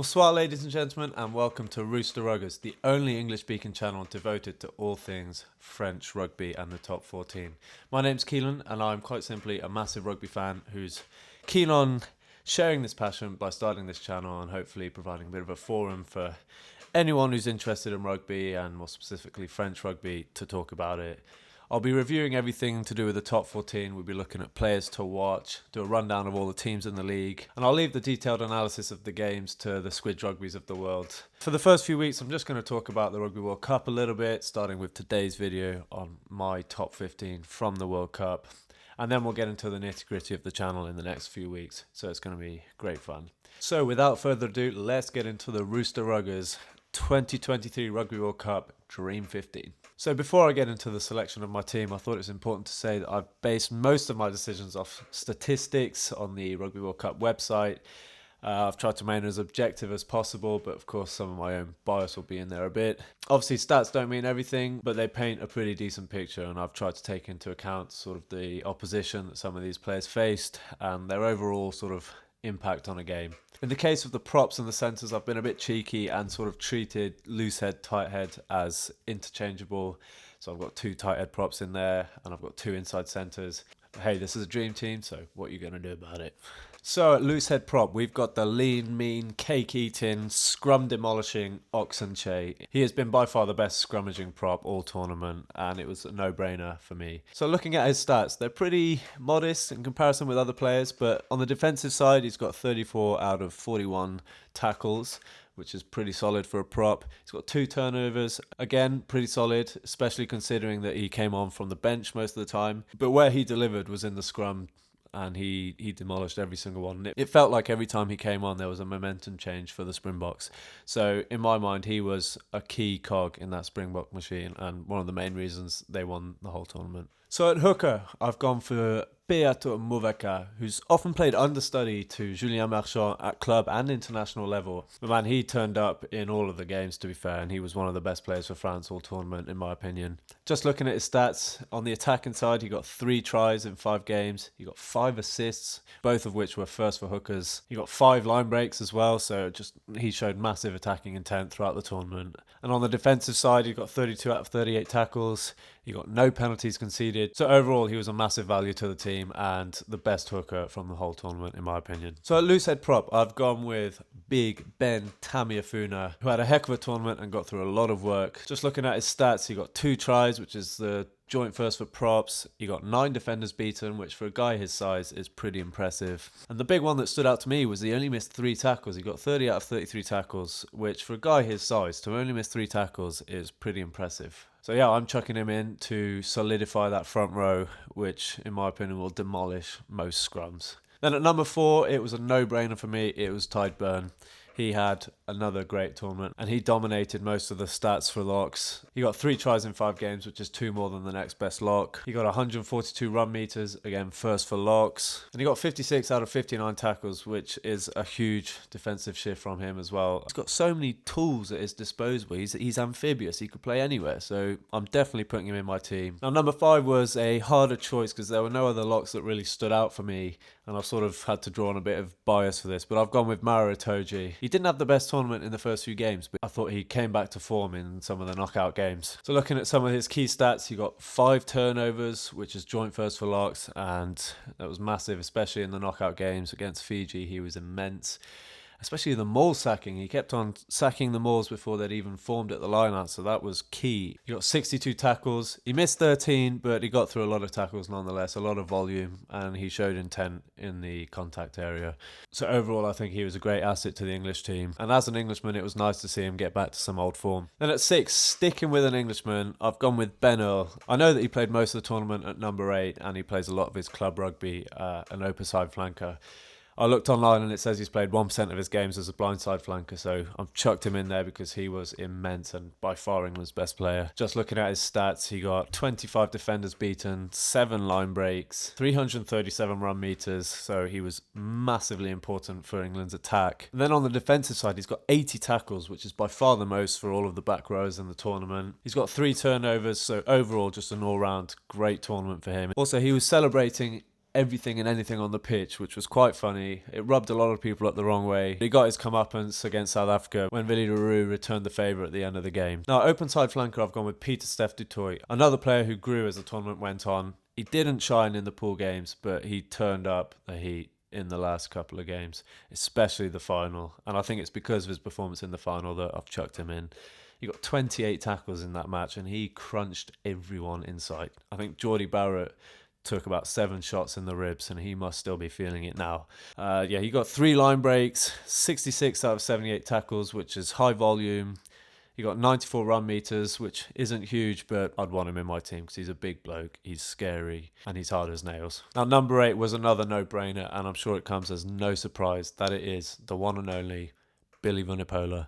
Bonsoir, ladies and gentlemen, and welcome to Rooster Ruggers, the only English-speaking channel devoted to all things French rugby and the top 14. My name's Keelan, and I'm quite simply a massive rugby fan who's keen on sharing this passion by starting this channel and hopefully providing a bit of a forum for anyone who's interested in rugby and more specifically French rugby to talk about it. I'll be reviewing everything to do with the top 14. We'll be looking at players to watch, do a rundown of all the teams in the league, and I'll leave the detailed analysis of the games to the squid rugbys of the world. For the first few weeks, I'm just going to talk about the Rugby World Cup a little bit, starting with today's video on my top 15 from the World Cup. And then we'll get into the nitty-gritty of the channel in the next few weeks, so it's going to be great fun. So without further ado, let's get into the Rooster Ruggers 2023 Rugby World Cup Dream 15. So before I get into the selection of my team, I thought it was important to say that I've based most of my decisions off statistics on the Rugby World Cup website. I've tried to remain as objective as possible, but of course some of my own bias will be in there a bit. Obviously stats don't mean everything, but they paint a pretty decent picture, and I've tried to take into account sort of the opposition that some of these players faced and their overall sort of impact on a game. In the case of the props and the centres, I've been a bit cheeky and sort of treated Loosehead, Tighthead as interchangeable. So I've got two Tighthead props in there and I've got two inside centres. Hey, this is a dream team, so what are you going to do about it? So at Loosehead Prop, we've got the lean, mean, cake-eating, scrum-demolishing Oxenche. He has been by far the best scrummaging prop all tournament, and it was a no-brainer for me. So looking at his stats, they're pretty modest in comparison with other players, but on the defensive side, he's got 34 out of 41 tackles, which is pretty solid for a prop. He's got 2 turnovers, again, pretty solid, especially considering that he came on from the bench most of the time. But where he delivered was in the scrum, and he demolished every single one. It felt like every time he came on, there was a momentum change for the Springboks. So in my mind, he was a key cog in that Springbok machine, and one of the main reasons they won the whole tournament. So at hooker, I've gone for Beato Muveka, who's often played understudy to Julien Marchand at club and international level. But man, he turned up in all of the games, to be fair, and he was one of the best players for France all tournament, in my opinion. Just looking at his stats, on the attacking side, he got 3 tries in 5 games. He got 5 assists, both of which were first for hookers. He got 5 line breaks as well, so he showed massive attacking intent throughout the tournament. And on the defensive side, he got 32 out of 38 tackles. He got no penalties conceded. So overall, he was a massive value to the team and the best hooker from the whole tournament, in my opinion. So at Loosehead Prop, I've gone with Big Ben Tamiafuna, who had a heck of a tournament and got through a lot of work. Just looking at his stats, he got 2 tries, which is the joint first for props. He got 9 defenders beaten, which for a guy his size is pretty impressive. And the big one that stood out to me was he only missed 3 tackles. He got 30 out of 33 tackles, which for a guy his size to only miss 3 tackles is pretty impressive. So yeah, I'm chucking him in to solidify that front row, which in my opinion will demolish most scrums. Then at number 4, it was a no-brainer for me. It was Tighthead. He had another great tournament and he dominated most of the stats for locks. He got 3 tries in 5 games, which is 2 more than the next best lock. He got 142 run meters, again first for locks. And he got 56 out of 59 tackles, which is a huge defensive shift from him as well. He's got so many tools at his disposal. He's amphibious. He could play anywhere. So I'm definitely putting him in my team. Now number 5 was a harder choice because there were no other locks that really stood out for me. And I've sort of had to draw on a bit of bias for this, but I've gone with Maro Itoje. He didn't have the best tournament in the first few games, but I thought he came back to form in some of the knockout games. So looking at some of his key stats, he got 5 turnovers, which is joint first for locks, and that was massive, especially in the knockout games against Fiji. He was immense. Especially the maul sacking. He kept on sacking the mauls before they'd even formed at the line-out, so that was key. He got 62 tackles. He missed 13, but he got through a lot of tackles nonetheless, a lot of volume, and he showed intent in the contact area. So overall, I think he was a great asset to the English team. And as an Englishman, it was nice to see him get back to some old form. Then at 6, sticking with an Englishman, I've gone with Ben Earl. I know that he played most of the tournament at number 8, and he plays a lot of his club rugby, an open side flanker. I looked online and it says he's played 1% of his games as a blindside flanker, so I've chucked him in there because he was immense and by far England's best player. Just looking at his stats, he got 25 defenders beaten, 7 line breaks, 337 run meters, so he was massively important for England's attack. And then on the defensive side, he's got 80 tackles, which is by far the most for all of the back rows in the tournament. He's got 3 turnovers, so overall just an all-round great tournament for him. Also, he was celebrating everything and anything on the pitch, which was quite funny. It rubbed a lot of people up the wrong way. He got his comeuppance against South Africa when Willie le Roux returned the favour at the end of the game. Now, open side flanker, I've gone with Pieter-Steph du Toit, another player who grew as the tournament went on. He didn't shine in the pool games, but he turned up the heat in the last couple of games, especially the final. And I think it's because of his performance in the final that I've chucked him in. He got 28 tackles in that match and he crunched everyone in sight. I think Geordie Barrett took about 7 shots in the ribs and he must still be feeling it now. He got 3 line breaks, 66 out of 78 tackles, which is high volume. He got 94 run meters, which isn't huge, but I'd want him in my team because he's a big bloke, he's scary, and he's hard as nails. Now, number 8 was another no-brainer, and I'm sure it comes as no surprise that it is the one and only Billy Vunipola.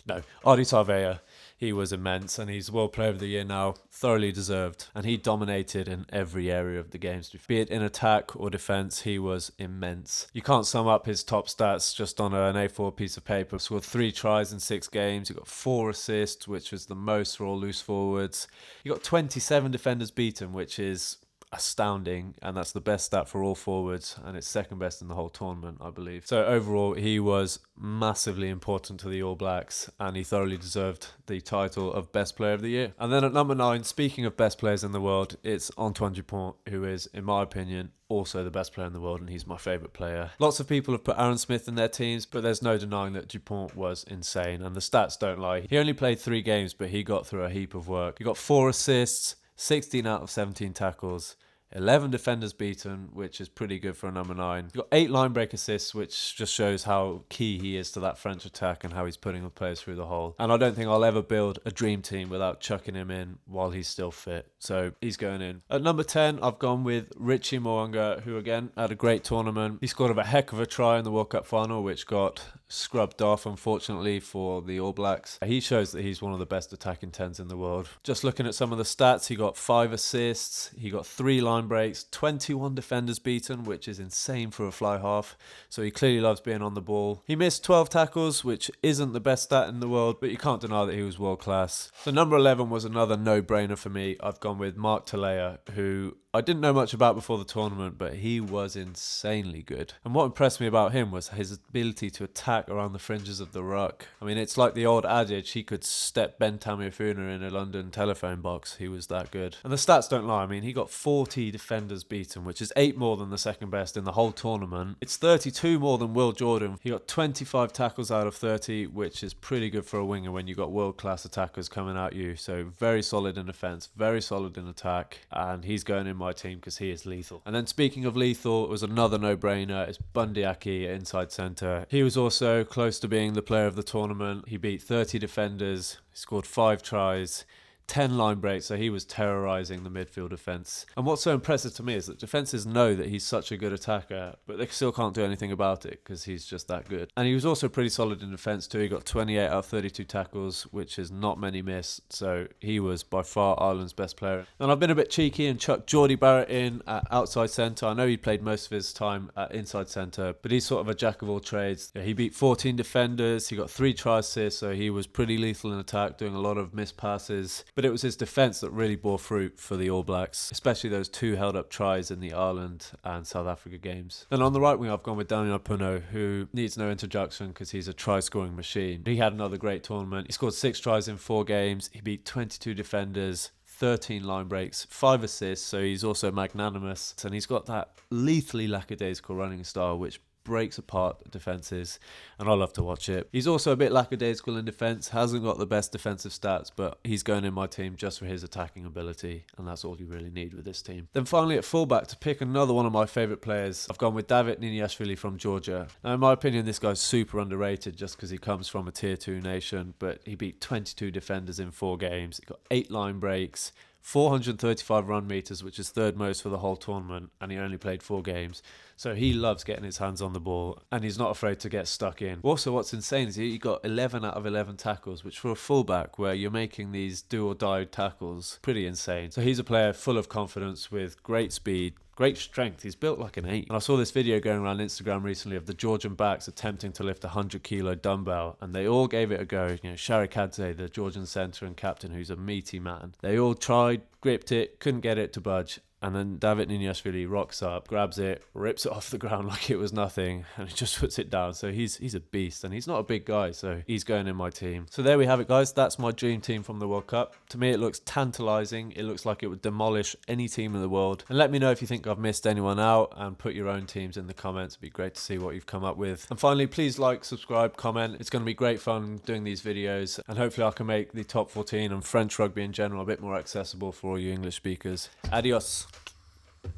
No, Ardie Savea. He was immense and he's World Player of the Year now, thoroughly deserved. And he dominated in every area of the games. Be it in attack or defence, he was immense. You can't sum up his top stats just on an A4 piece of paper. Scored 3 tries in 6 games. He got 4 assists, which was the most for all loose forwards. He got 27 defenders beaten, which is astounding, and that's the best stat for all forwards, and it's second best in the whole tournament, I believe. So overall, he was massively important to the All Blacks, and he thoroughly deserved the title of Best Player of the Year. And then at number 9, speaking of best players in the world, it's Antoine Dupont, who is, in my opinion, also the best player in the world, and he's my favourite player. Lots of people have put Aaron Smith in their teams, but there's no denying that Dupont was insane, and the stats don't lie. He only played 3 games, but he got through a heap of work. He got 4 assists, 16 out of 17 tackles, 11 defenders beaten, which is pretty good for a number 9. He got 8 line break assists, which just shows how key he is to that French attack and how he's putting the players through the hole. And I don't think I'll ever build a dream team without chucking him in while he's still fit. So he's going in. At number 10, I've gone with Richie Mo'unga, who again had a great tournament. He scored a heck of a try in the World Cup final, which got scrubbed off, unfortunately, for the All Blacks. He shows that he's one of the best attacking 10s in the world. Just looking at some of the stats, he got 5 assists, he got 3 line breaks, 21 defenders beaten, which is insane for a fly half, so he clearly loves being on the ball. He missed 12 tackles, which isn't the best stat in the world, but you can't deny that he was world class. So number 11 was another no-brainer for me. I've gone with Mark Talea, who I didn't know much about before the tournament, but he was insanely good. And what impressed me about him was his ability to attack around the fringes of the ruck. I mean, it's like the old adage, he could step Ben Tameifuna in a London telephone box. He was that good. And the stats don't lie. I mean, he got 40 defenders beaten, which is 8 more than the second best in the whole tournament. It's 32 more than Will Jordan. He got 25 tackles out of 30, which is pretty good for a winger when you've got world-class attackers coming at you. So very solid in defence, very solid in attack, and he's going in my team because he is lethal. And then speaking of lethal, it was another no-brainer. It's Bundy Aki at inside centre. He was also close to being the player of the tournament. He beat 30 defenders, he scored 5 tries, 10 line breaks, so he was terrorising the midfield defence. And what's so impressive to me is that defences know that he's such a good attacker, but they still can't do anything about it because he's just that good. And he was also pretty solid in defence too. He got 28 out of 32 tackles, which is not many missed, so he was by far Ireland's best player. And I've been a bit cheeky and chucked Geordie Barrett in at outside centre. I know he played most of his time at inside centre, but he's sort of a jack of all trades. He beat 14 defenders, he got 3 try assists, so he was pretty lethal in attack, doing a lot of missed passes. But it was his defence that really bore fruit for the All Blacks, especially those 2 held up tries in the Ireland and South Africa games. And on the right wing, I've gone with Daniel Puno, who needs no introduction because he's a try scoring machine. He had another great tournament. He scored 6 tries in 4 games. He beat 22 defenders, 13 line breaks, 5 assists, so he's also magnanimous. And he's got that lethally lackadaisical running style, which breaks apart defences, and I love to watch it. He's also a bit lackadaisical in defence, hasn't got the best defensive stats, but he's going in my team just for his attacking ability, and that's all you really need with this team. Then finally at fullback, to pick another one of my favourite players, I've gone with David Niniashvili from Georgia. Now in my opinion, this guy's super underrated just because he comes from a tier 2 nation, but he beat 22 defenders in 4 games. He got 8 line breaks, 435 run meters, which is 3rd most for the whole tournament, and he only played 4 games. So he loves getting his hands on the ball, and he's not afraid to get stuck in. Also, what's insane is he got 11 out of 11 tackles, which for a fullback, where you're making these do-or-die tackles, pretty insane. So he's a player full of confidence with great speed, great strength. He's built like an 8. And I saw this video going around Instagram recently of the Georgian backs attempting to lift a 100-kilo dumbbell, and they all gave it a go. You know, Sharikadze, the Georgian centre and captain, who's a meaty man. They all tried, gripped it, couldn't get it to budge, And then David Niniashvili rocks up, grabs it, rips it off the ground like it was nothing, and he just puts it down. So he's a beast, and he's not a big guy, so he's going in my team. So there we have it, guys. That's my dream team from the World Cup. To me, it looks tantalizing. It looks like it would demolish any team in the world. And let me know if you think I've missed anyone out, and put your own teams in the comments. It'd be great to see what you've come up with. And finally, please like, subscribe, comment. It's going to be great fun doing these videos, and hopefully I can make the top 14 and French rugby in general a bit more accessible for all you English speakers. Adios.